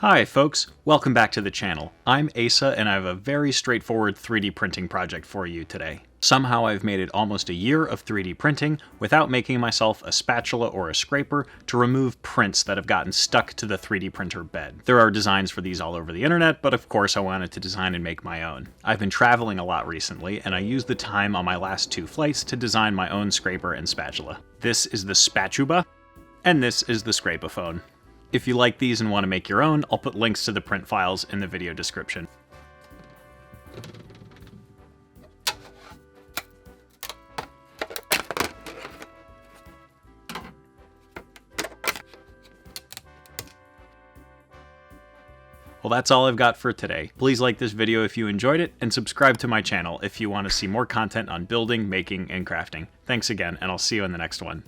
Hi folks, welcome back to the channel. I'm Asa and I have a very straightforward 3D printing project for you today. Somehow I've made it almost a year of 3D printing without making myself a spatula or a scraper to remove prints that have gotten stuck to the 3D printer bed. There are designs for these all over the internet, but of course I wanted to design and make my own. I've been traveling a lot recently and I used the time on my last 2 flights to design my own scraper and spatula. This is the spatuba and this is the scrapeophone. If you like these and want to make your own, I'll put links to the print files in the video description. Well, that's all I've got for today. Please like this video if you enjoyed it, and subscribe to my channel if you want to see more content on building, making, and crafting. Thanks again, and I'll see you in the next one.